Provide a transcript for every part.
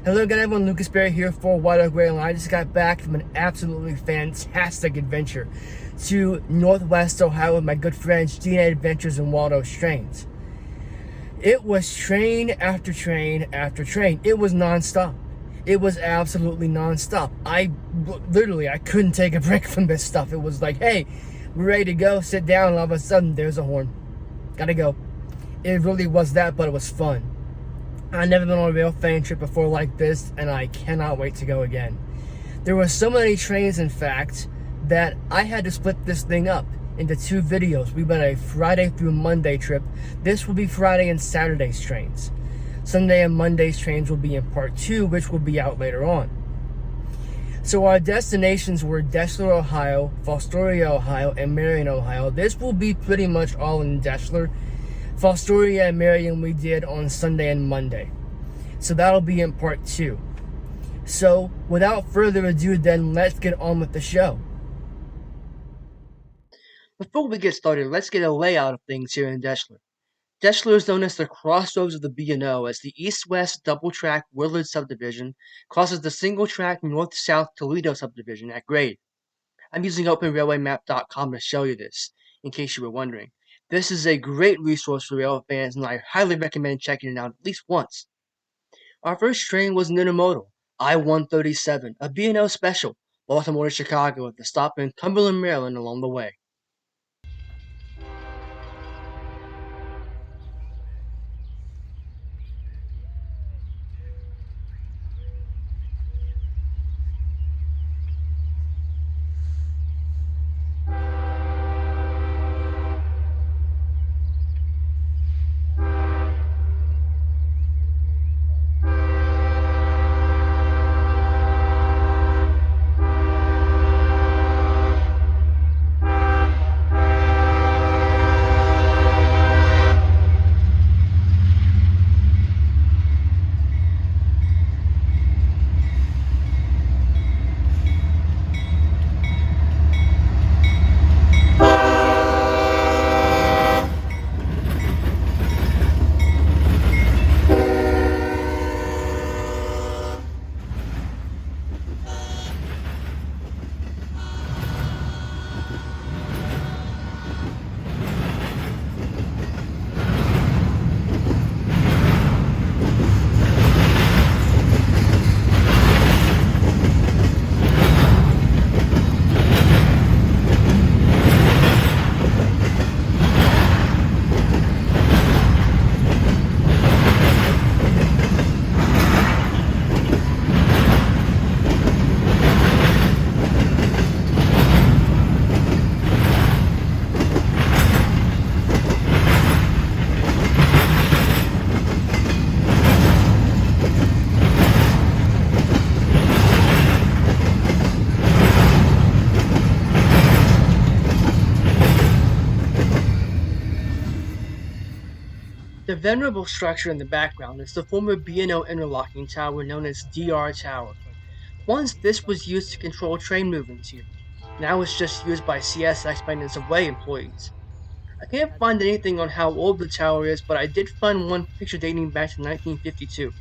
Hello again everyone, Lucas Berry here for White Oak Rail, and I just got back from an absolutely fantastic adventure to Northwest Ohio with my good friends G&A Adventures and Wild Oak Trains. It was train after train after train. It was non-stop. It was absolutely non-stop. I couldn't take a break from this stuff. It was like, hey, we're ready to go, sit down, and all of a sudden there's a horn. Gotta go. It really was that, but it was fun. I've never been on a Railfan trip before like this, and I cannot wait to go again. There were so many trains, in fact, that I had to split this thing up into two videos. We went a Friday through Monday trip. This will be Friday and Saturday's trains. Sunday and Monday's trains will be in part 2, which will be out later on. So our destinations were Deshler, Ohio, Fostoria, Ohio, and Marion, Ohio. This will be pretty much all in Deshler. Fostoria and Marion we did on Sunday and Monday. So that'll be in part 2. So without further ado then, let's get on with the show. Before we get started, let's get a layout of things here in Deshler. Deshler is known as the Crossroads of the B&O, as the east-west double-track Willard subdivision crosses the single-track north-south Toledo subdivision at grade. I'm using OpenRailwayMap.com to show you this, in case you were wondering. This is a great resource for rail fans, and I highly recommend checking it out at least once. Our first train was an intermodal, I-137, a B&O special, Baltimore to Chicago, with a stop in Cumberland, Maryland along the way. The venerable structure in the background is the former B&O interlocking tower known as DR Tower. Once this was used to control train movements here. Now it's just used by CSX Maintenance of Way employees. I can't find anything on how old the tower is, but I did find one picture dating back to 1952.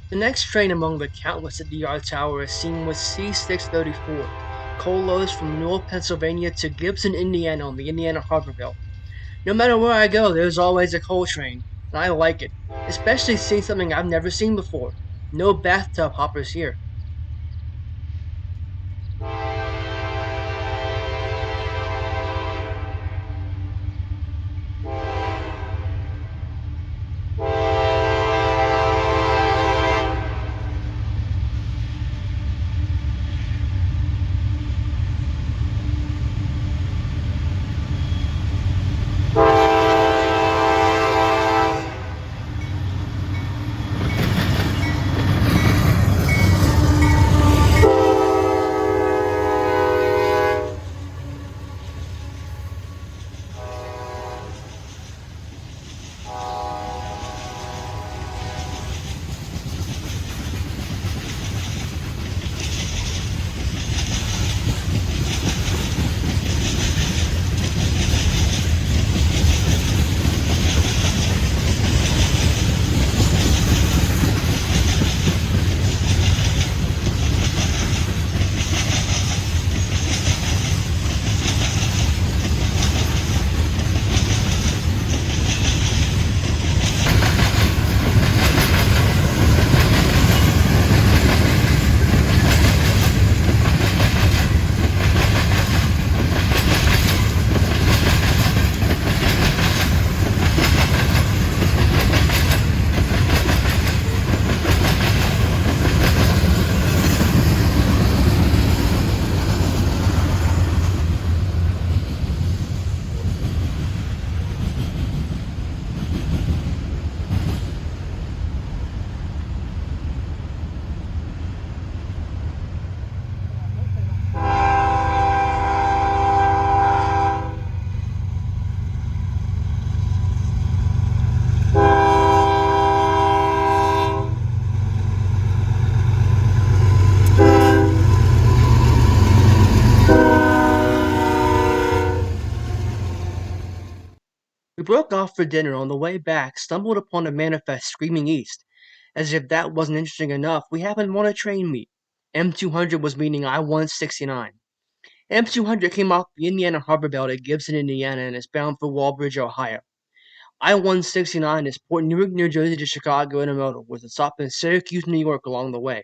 The next train among the countless at DR Tower is seen with C634, coal loads from Newell, Pennsylvania to Gibson, Indiana on the Indiana Harbor Belt. No matter where I go, there's always a coal train, and I like it, especially seeing something I've never seen before. No bathtub hoppers here. broke off for dinner. On the way back, stumbled upon a manifest screaming east. As if that wasn't interesting enough, we happened on a train meet. M200 was meeting I-169. M200 came off the Indiana Harbor Belt at Gibson, Indiana, and is bound for Walbridge, Ohio. I-169 is Port Newark, New Jersey to Chicago intermodal, with a stop in Syracuse, New York along the way.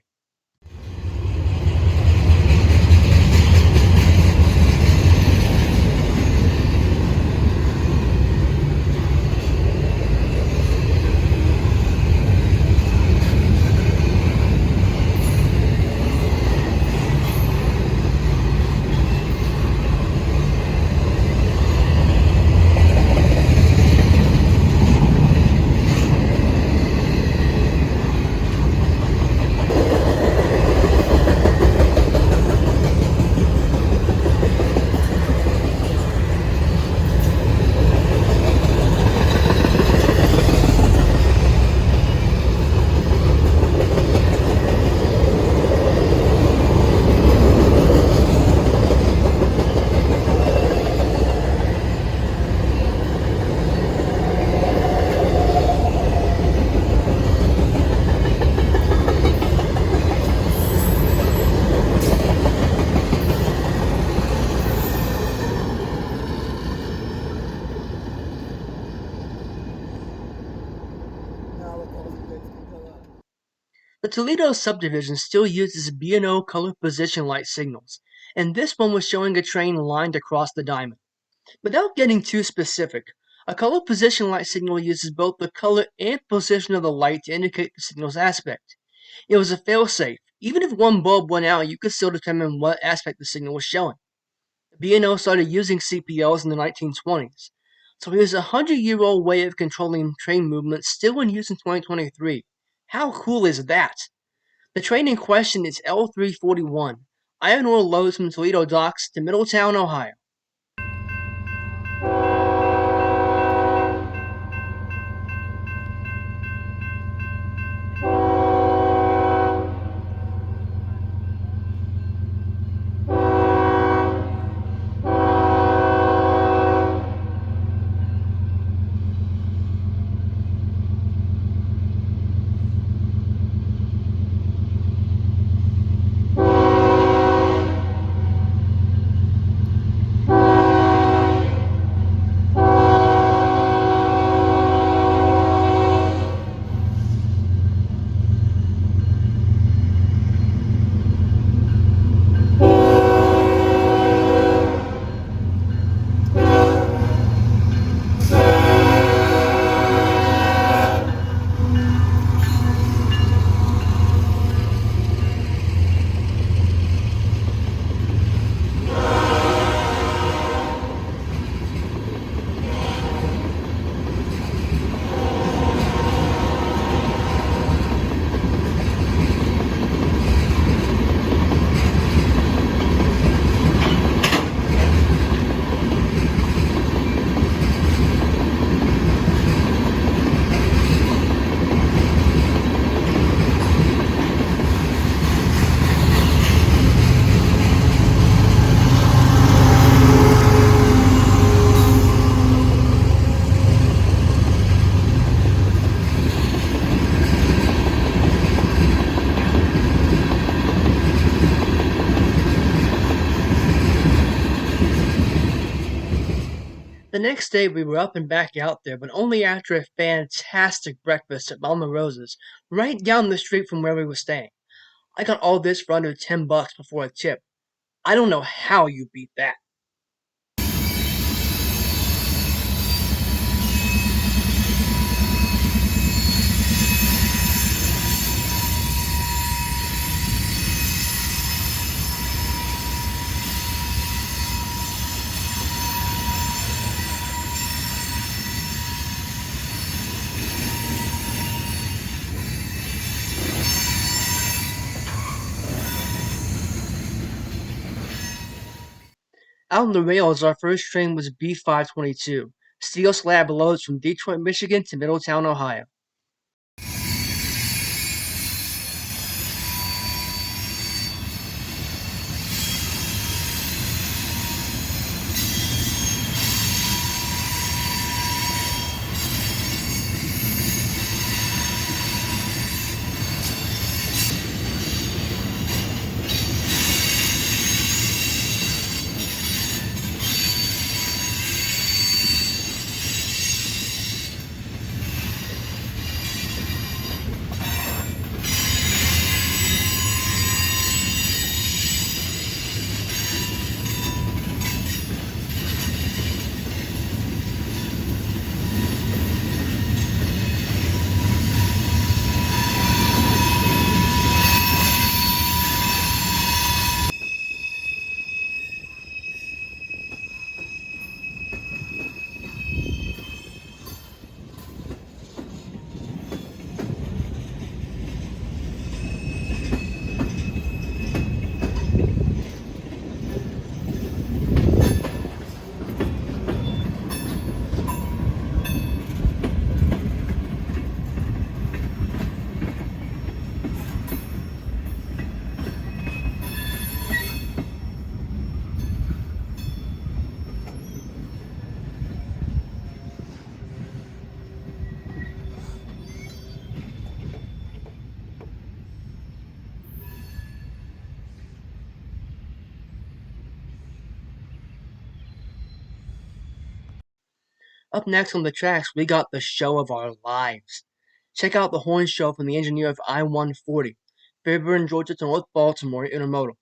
The Toledo subdivision still uses B&O color position light signals, and this one was showing a train lined across the diamond. Without getting too specific, a color position light signal uses both the color and position of the light to indicate the signal's aspect. It was a failsafe. Even if one bulb went out, you could still determine what aspect the signal was showing. B&O started using CPLs in the 1920s, so here's a 100-year-old way of controlling train movement still in use in 2023. How cool is that? The train in question is L341, iron ore loads from Toledo docks to Middletown, Ohio. The next day we were up and back out there, but only after a fantastic breakfast at Mama Rosa's, right down the street from where we were staying. I got all this for under $10 before a tip. I don't know how you beat that. Out on the rails, our first train was B522, steel slab loads from Detroit, Michigan to Middletown, Ohio. Up next on the tracks, we got the show of our lives. Check out the horn show from the engineer of I-140, Fairburn, Georgia to North Baltimore Intermodal.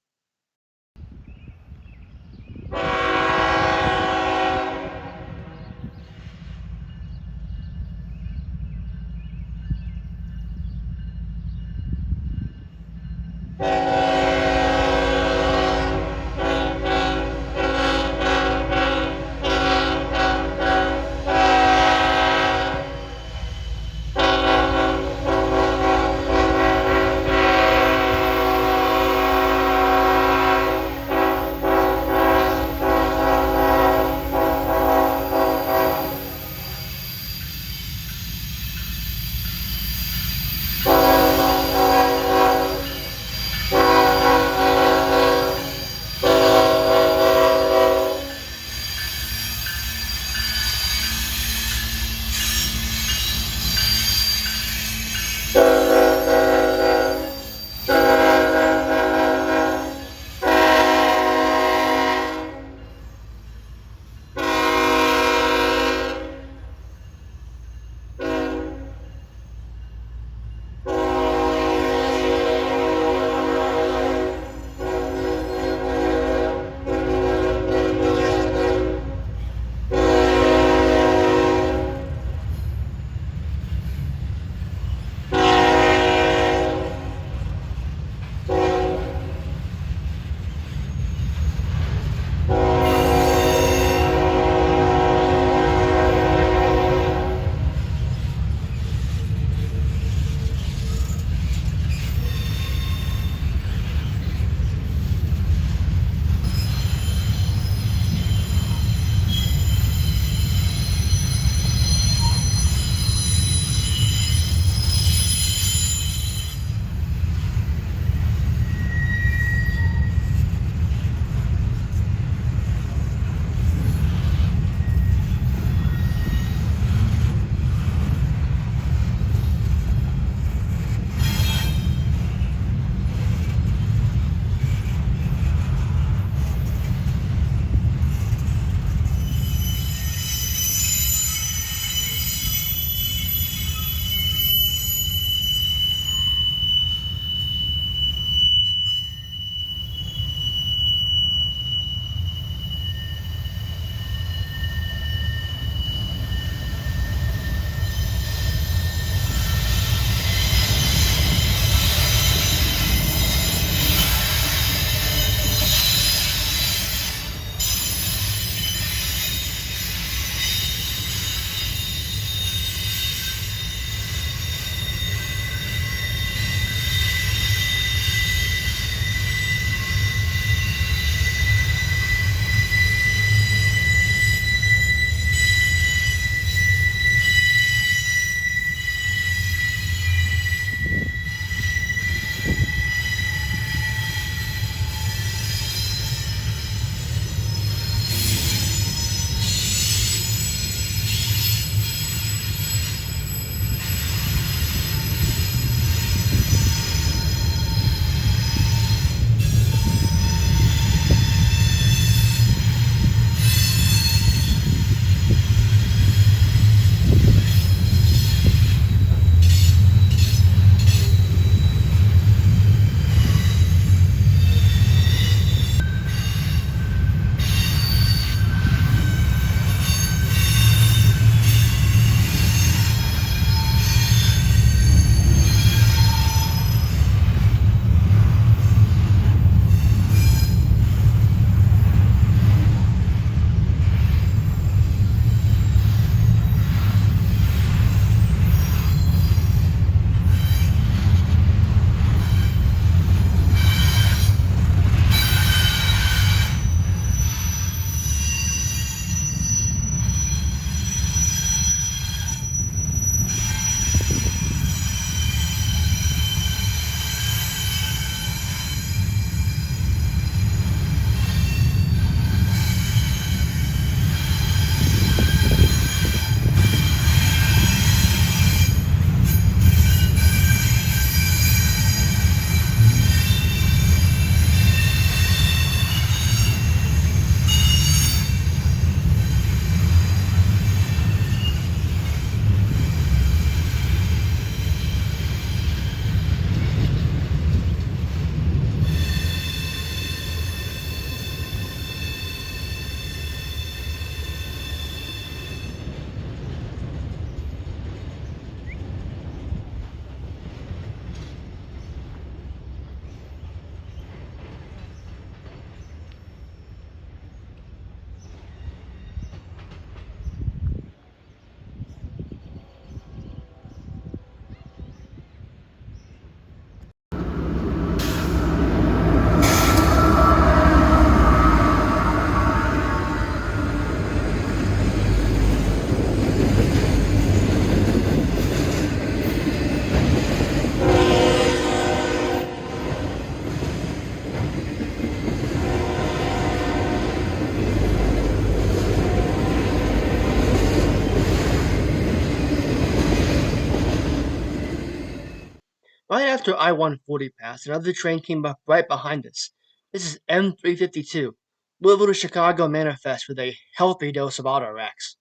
after I-140 passed, another train came up right behind us. This is M352. Louisville to Chicago manifest with a healthy dose of auto wrecks.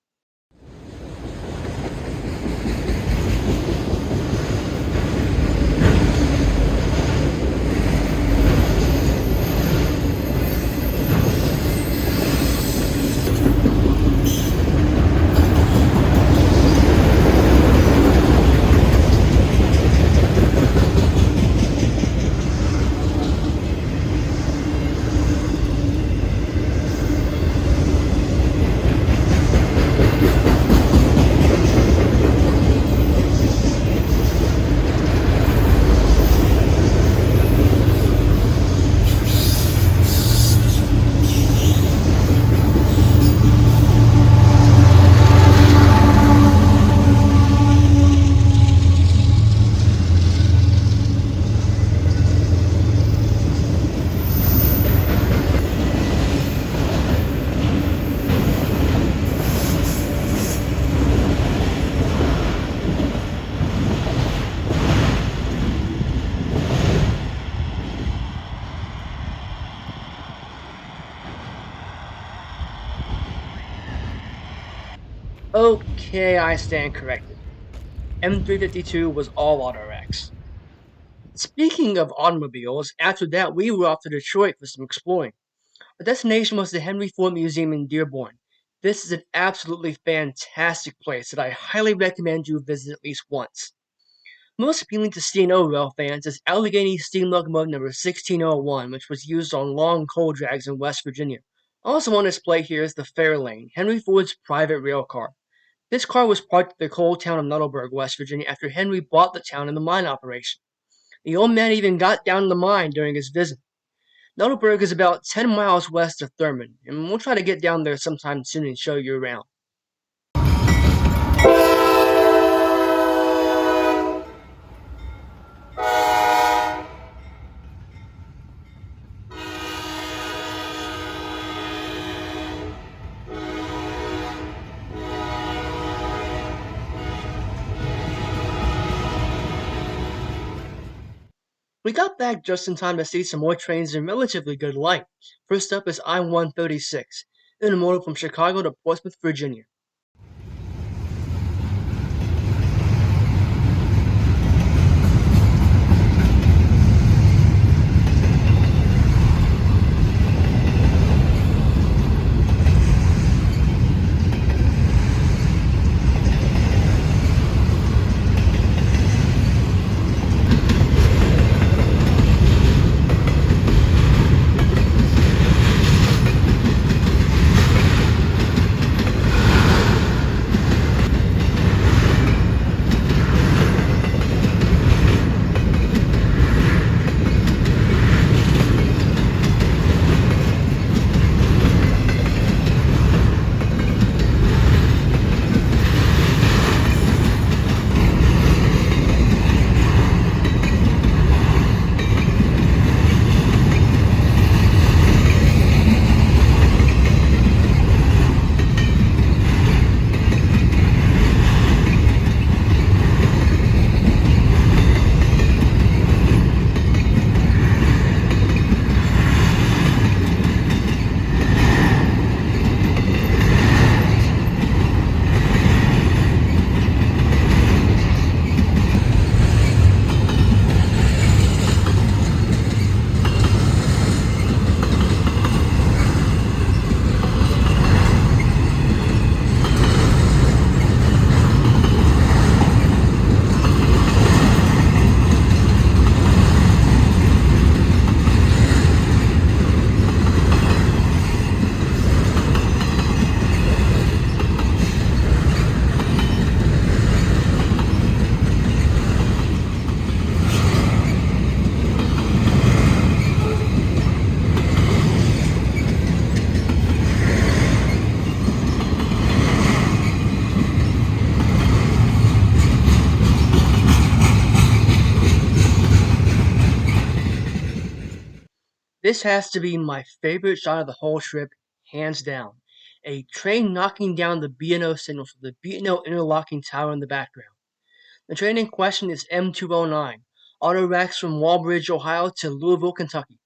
Okay, I stand corrected. M352 was all auto wrecks. Speaking of automobiles, after that we were off to Detroit for some exploring. Our destination was the Henry Ford Museum in Dearborn. This is an absolutely fantastic place that I highly recommend you visit at least once. Most appealing to C&O rail fans is Allegheny Steam Locomotive number 1601, which was used on long coal drags in West Virginia. Also on display here is the Fairlane, Henry Ford's private rail car. This car was parked at the coal town of Nuttleburg, West Virginia, after Henry bought the town in the mine operation. The old man even got down to the mine during his visit. Nuttleburg is about 10 miles west of Thurman, and we'll try to get down there sometime soon and show you around. We got back just in time to see some more trains in relatively good light. First up is I-136, intermodal from Chicago to Portsmouth, Virginia. This has to be my favorite shot of the whole trip, hands down. A train knocking down the B&O signals with the B&O interlocking tower in the background. The train in question is M209, auto racks from Walbridge, Ohio to Louisville, Kentucky.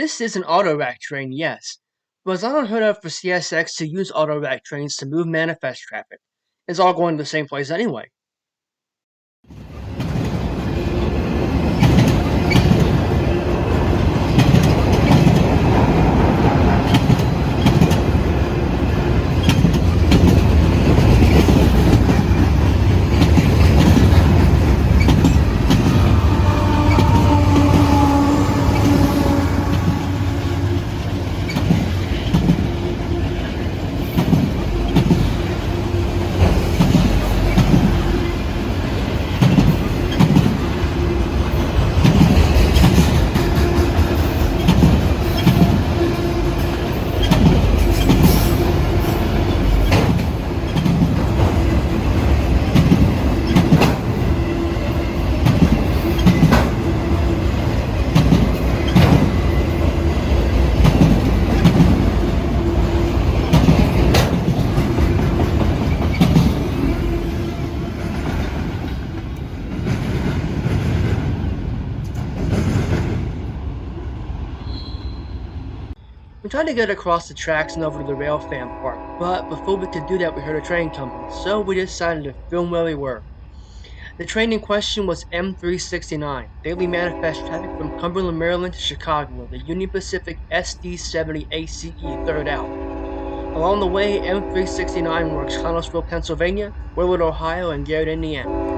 This is an auto rack train, yes, but it's not unheard of for CSX to use auto rack trains to move manifest traffic. It's all going to the same place anyway. We tried to get across the tracks and over to the Railfan part, but before we could do that we heard a train coming, so we decided to film where we were. The train in question was M369, daily manifest traffic from Cumberland, Maryland to Chicago, the Union Pacific SD70 ACE third out. Along the way, M369 works Connellsville, Pennsylvania, Willard, Ohio, and Garrett, Indiana.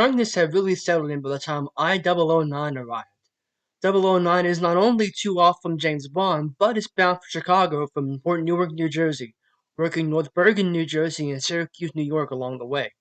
darkness had really settled in by the time I-009 arrived. 009 is not only 2 off from James Bond, but it's bound for Chicago from Newark, New Jersey, working North Bergen, New Jersey, and Syracuse, New York along the way.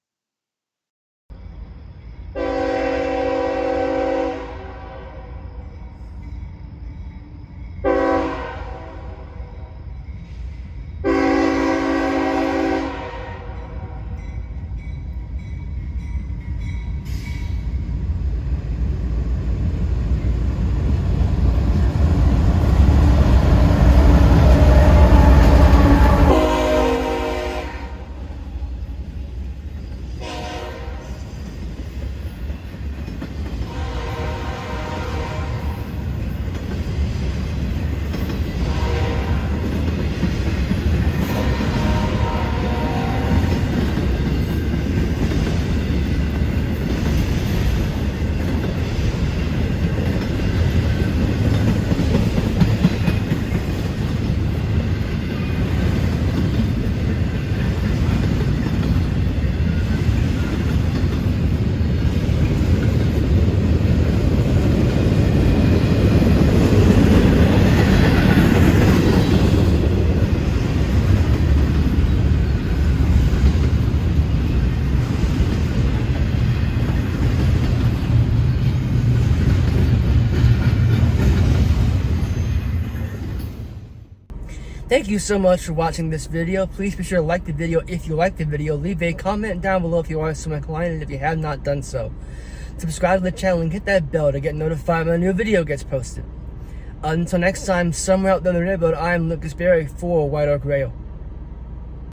Thank you so much for watching this video. Please be sure to like the video if you like the video. Leave a comment down below if you are so inclined and if you have not done so. Subscribe to the channel and hit that bell to get notified when a new video gets posted. Until next time, somewhere out there in the neighborhood, I am Lucas Berry for White Oak Rail.